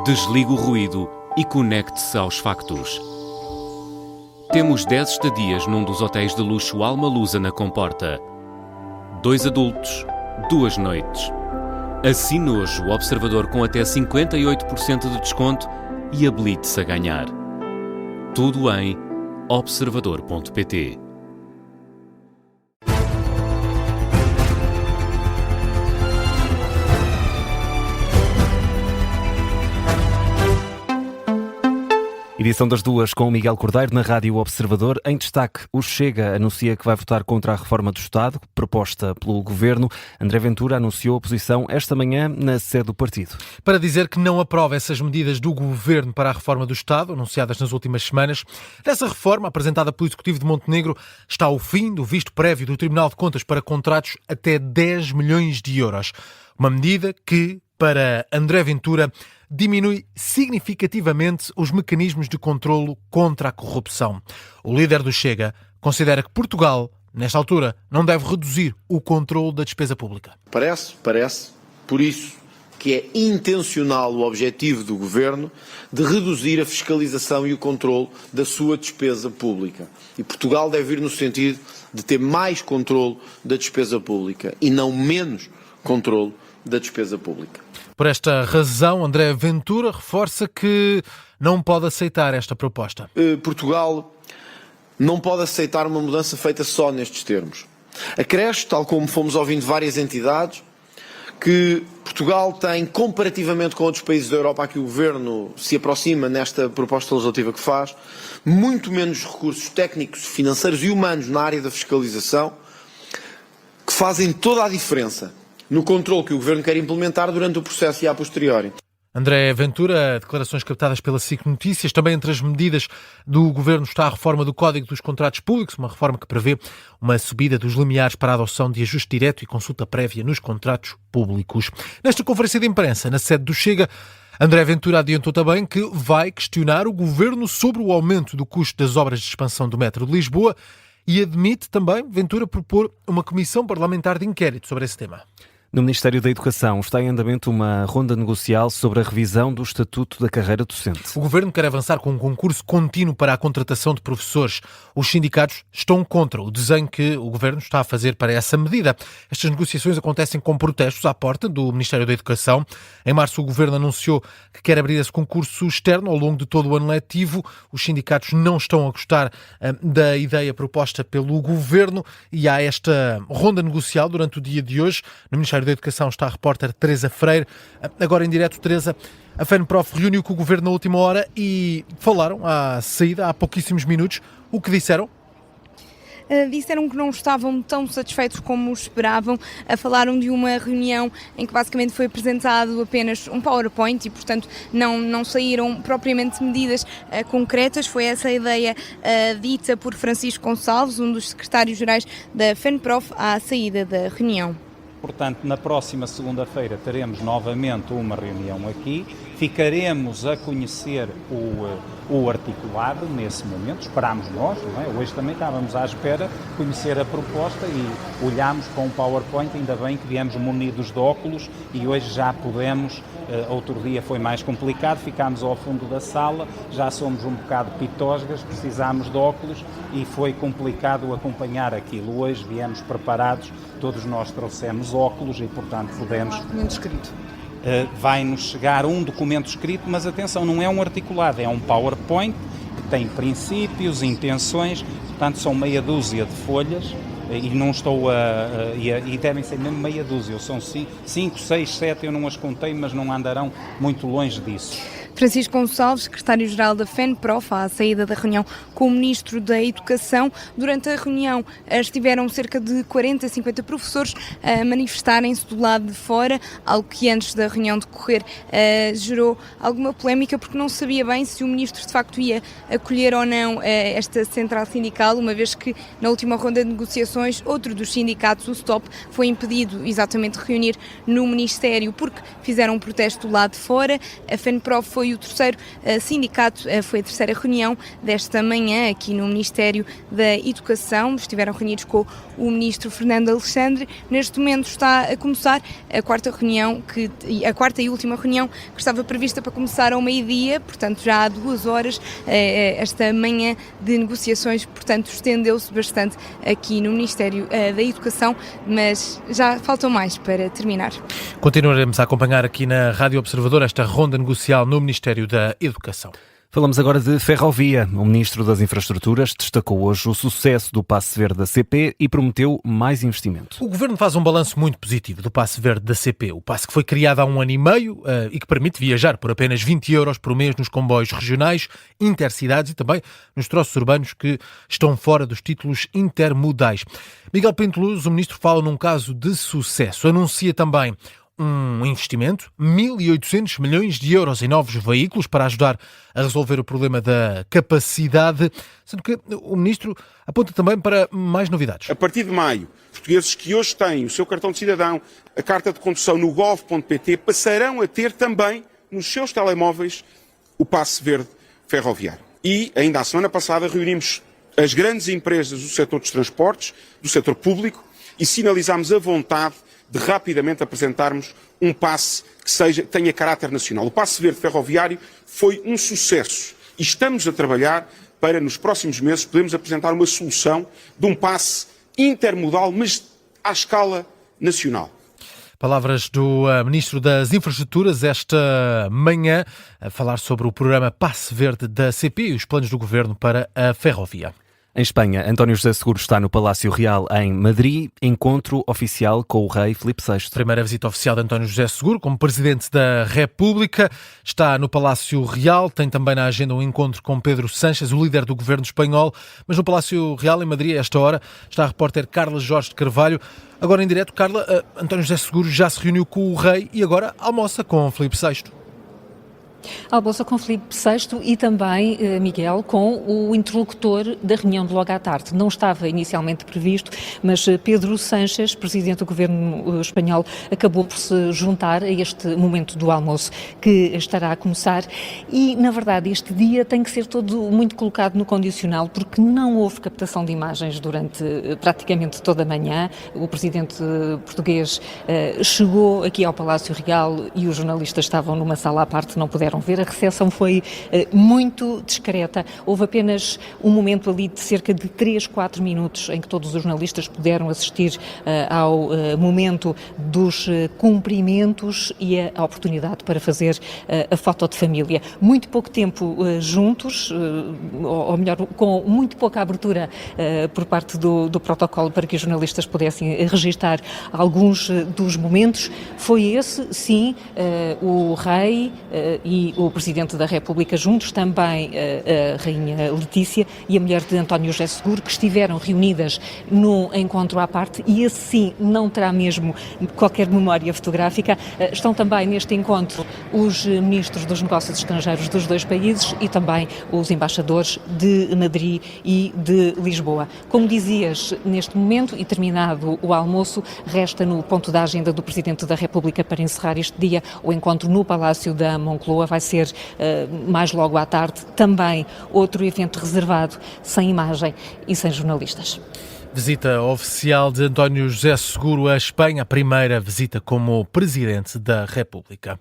Desligue o ruído e conecte-se aos factos. Temos 10 estadias num dos hotéis de luxo Alma Lusa na Comporta. 2 adultos, 2 noites. Assine hoje o Observador com até 58% de desconto e habilite-se a ganhar. Tudo em observador.pt. Edição das 2 com o Miguel Cordeiro na Rádio Observador. Em destaque, o Chega anuncia que vai votar contra a reforma do Estado, proposta pelo Governo. André Ventura anunciou a posição esta manhã na sede do partido. Para dizer que não aprova essas medidas do Governo para a reforma do Estado, anunciadas nas últimas semanas. Dessa reforma, apresentada pelo Executivo de Montenegro, está o fim do visto prévio do Tribunal de Contas para contratos até 10 milhões de euros. Uma medida que, para André Ventura, diminui significativamente os mecanismos de controlo contra a corrupção. O líder do Chega considera que Portugal, nesta altura, não deve reduzir o controlo da despesa pública. Parece, por isso, que é intencional o objetivo do Governo de reduzir a fiscalização e o controlo da sua despesa pública. E Portugal deve ir no sentido de ter mais controlo da despesa pública e não menos controlo da despesa pública. Por esta razão, André Ventura reforça que não pode aceitar esta proposta. Portugal não pode aceitar uma mudança feita só nestes termos. Acresce, tal como fomos ouvindo várias entidades, que Portugal tem, comparativamente com outros países da Europa a que o Governo se aproxima nesta proposta legislativa que faz, muito menos recursos técnicos, financeiros e humanos na área da fiscalização, que fazem toda a diferença no controle que o Governo quer implementar durante o processo e a posteriori. André Ventura, declarações captadas pela SIC Notícias. Também entre as medidas do Governo está a reforma do Código dos Contratos Públicos, uma reforma que prevê uma subida dos limiares para a adoção de ajuste direto e consulta prévia nos contratos públicos. Nesta conferência de imprensa, na sede do Chega, André Ventura adiantou também que vai questionar o Governo sobre o aumento do custo das obras de expansão do metro de Lisboa e admite também, Ventura, propor uma comissão parlamentar de inquérito sobre esse tema. No Ministério da Educação está em andamento uma ronda negocial sobre a revisão do Estatuto da Carreira Docente. O Governo quer avançar com um concurso contínuo para a contratação de professores. Os sindicatos estão contra o desenho que o Governo está a fazer para essa medida. Estas negociações acontecem com protestos à porta do Ministério da Educação. Em março, o Governo anunciou que quer abrir esse concurso externo ao longo de todo o ano letivo. Os sindicatos não estão a gostar da ideia proposta pelo Governo e há esta ronda negocial durante o dia de hoje. No Ministério da Educação está a repórter Teresa Freire. Agora em direto, Teresa, a FENPROF reuniu com o Governo na última hora e falaram à saída, há pouquíssimos minutos. O que disseram? Disseram que não estavam tão satisfeitos como esperavam. Falaram de uma reunião em que basicamente foi apresentado apenas um PowerPoint e, portanto, não saíram propriamente medidas concretas. Foi essa a ideia dita por Francisco Gonçalves, um dos secretários-gerais da FENPROF, à saída da reunião. Portanto, na próxima segunda-feira teremos novamente uma reunião aqui, ficaremos a conhecer o articulado nesse momento, esperámos nós, não é? Hoje também estávamos à espera de conhecer a proposta e olhámos com o PowerPoint, ainda bem que viemos munidos de óculos e hoje já podemos, outro dia foi mais complicado, ficámos ao fundo da sala, já somos um bocado pitosgas, precisámos de óculos e foi complicado acompanhar aquilo. Hoje viemos preparados, todos nós trouxemos óculos e, portanto, podemos... Vai-nos chegar um documento escrito, mas atenção, não é um articulado, é um PowerPoint que tem princípios, intenções, portanto são meia dúzia de folhas e não estou e devem ser mesmo meia dúzia, são 5, 6, 7, eu não as contei, mas não andarão muito longe disso. Francisco Gonçalves, secretário-geral da FENPROF, à saída da reunião com o Ministro da Educação. Durante a reunião estiveram cerca de 40, 50 professores a manifestarem-se do lado de fora, algo que antes da reunião decorrer gerou alguma polémica, porque não se sabia bem se o Ministro de facto ia acolher ou não esta central sindical, uma vez que na última ronda de negociações outro dos sindicatos, o STOP, foi impedido exatamente de reunir no Ministério porque fizeram um protesto do lado de fora. A FENPROF foi foi o terceiro sindicato, foi a terceira reunião desta manhã aqui no Ministério da Educação. Estiveram reunidos com o Ministro Fernando Alexandre. Neste momento está a começar a quarta e última reunião, que estava prevista para começar ao meio-dia, portanto já há 2 horas. Esta manhã de negociações, portanto, estendeu-se bastante aqui no Ministério da Educação, mas já faltam mais para terminar. Continuaremos a acompanhar aqui na Rádio Observador esta ronda negocial no Ministério da Educação. Falamos agora de ferrovia. O Ministro das Infraestruturas destacou hoje o sucesso do Passe Verde da CP e prometeu mais investimento. O Governo faz um balanço muito positivo do Passe Verde da CP, o passe que foi criado há 1 ano e meio e que permite viajar por apenas 20 euros por mês nos comboios regionais, intercidades e também nos troços urbanos que estão fora dos títulos intermodais. Miguel Pinto Luz, o Ministro, fala num caso de sucesso. Anuncia também um investimento, 1.800 milhões de euros em novos veículos para ajudar a resolver o problema da capacidade, sendo que o Ministro aponta também para mais novidades. A partir de maio, portugueses que hoje têm o seu cartão de cidadão, a carta de condução no gov.pt, passarão a ter também nos seus telemóveis o passe verde ferroviário. E, ainda a semana passada, reunimos as grandes empresas do setor dos transportes, do setor público, e sinalizámos a vontade de rapidamente apresentarmos um passe que tenha caráter nacional. O passe verde ferroviário foi um sucesso e estamos a trabalhar para, nos próximos meses, podermos apresentar uma solução de um passe intermodal, mas à escala nacional. Palavras do Ministro das Infraestruturas esta manhã a falar sobre o programa Passe Verde da CP e os planos do Governo para a ferrovia. Em Espanha, António José Seguro está no Palácio Real em Madrid, encontro oficial com o rei Filipe VI. Primeira visita oficial de António José Seguro como Presidente da República. Está no Palácio Real, tem também na agenda um encontro com Pedro Sánchez, o líder do governo espanhol. Mas no Palácio Real, em Madrid, a esta hora, está a repórter Carla Jorge de Carvalho. Agora em direto, Carla, António José Seguro já se reuniu com o rei e agora almoça com Filipe VI. Almoça com Filipe VI e também, Miguel, com o interlocutor da reunião de logo à tarde. Não estava inicialmente previsto, mas Pedro Sánchez, Presidente do Governo espanhol, acabou por se juntar a este momento do almoço que estará a começar e, na verdade, este dia tem que ser todo muito colocado no condicional porque não houve captação de imagens durante praticamente toda a manhã. O Presidente português chegou aqui ao Palácio Real e os jornalistas estavam numa sala à parte, não puderam ver. A recepção foi muito discreta. Houve apenas um momento ali de cerca de 3-4 minutos em que todos os jornalistas puderam assistir ao momento dos cumprimentos e a oportunidade para fazer a foto de família. Muito pouco tempo juntos, ou melhor, com muito pouca abertura por parte do protocolo para que os jornalistas pudessem registar alguns dos momentos. Foi esse, sim, o rei e o Presidente da República, juntos também a Rainha Letícia e a mulher de António José Seguro, que estiveram reunidas num encontro à parte e esse sim não terá mesmo qualquer memória fotográfica. Estão também neste encontro os ministros dos negócios estrangeiros dos dois países e também os embaixadores de Madrid e de Lisboa. Como dizias, neste momento e terminado o almoço, resta no ponto da agenda do Presidente da República para encerrar este dia o encontro no Palácio da Moncloa. Vai ser mais logo à tarde também outro evento reservado sem imagem e sem jornalistas. Visita oficial de António José Seguro à Espanha, a primeira visita como Presidente da República.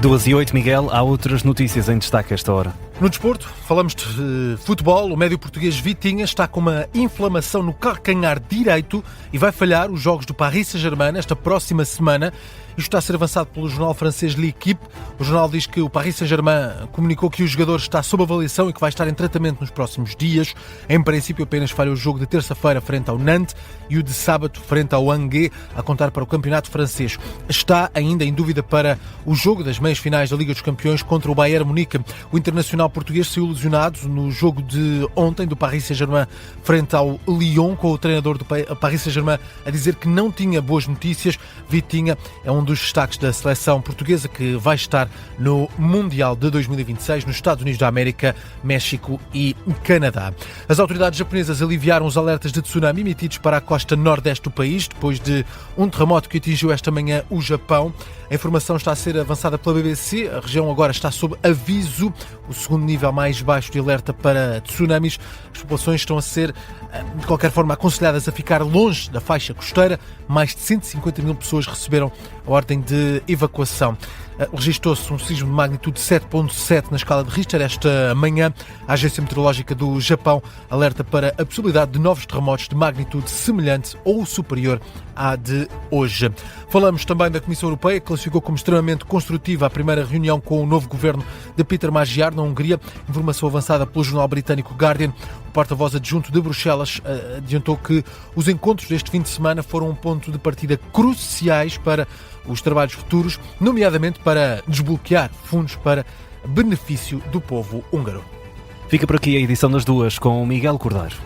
2h08, Miguel, há outras notícias em destaque a esta hora. No desporto, falamos de futebol. O médio português Vitinha está com uma inflamação no calcanhar direito e vai falhar os jogos do Paris Saint-Germain esta próxima semana. Isto está a ser avançado pelo jornal francês L'Équipe. O jornal diz que o Paris Saint-Germain comunicou que o jogador está sob avaliação e que vai estar em tratamento nos próximos dias. Em princípio, apenas falha o jogo de terça-feira frente ao Nantes e o de sábado frente ao Angers, a contar para o campeonato francês. Está ainda em dúvida para o jogo das meias-finais da Liga dos Campeões contra o Bayern Munique. O internacional português saiu lesionado no jogo de ontem do Paris Saint-Germain frente ao Lyon, com o treinador do Paris Saint-Germain a dizer que não tinha boas notícias. Vitinha é um dos destaques da seleção portuguesa que vai estar no Mundial de 2026 nos Estados Unidos da América, México e Canadá. As autoridades japonesas aliviaram os alertas de tsunami emitidos para a costa nordeste do país depois de um terremoto que atingiu esta manhã o Japão. A informação está a ser avançada pela BBC. A região agora está sob aviso, o segundo nível mais baixo de alerta para tsunamis. As populações estão a ser, de qualquer forma, aconselhadas a ficar longe da faixa costeira. Mais de 150 mil pessoas receberam a ordem de evacuação. Registou-se um sismo de magnitude 7.7 na escala de Richter esta manhã. A Agência Meteorológica do Japão alerta para a possibilidade de novos terremotos de magnitude semelhante ou superior à de hoje. Falamos também da Comissão Europeia, que classificou como extremamente construtiva a primeira reunião com o novo governo de Peter Magyar na Hungria. Informação avançada pelo jornal britânico Guardian. O porta-voz adjunto de Bruxelas adiantou que os encontros deste fim de semana foram um ponto de partida cruciais para os trabalhos futuros, nomeadamente para desbloquear fundos para benefício do povo húngaro. Fica por aqui a edição das 2 com o Miguel Cordeiro.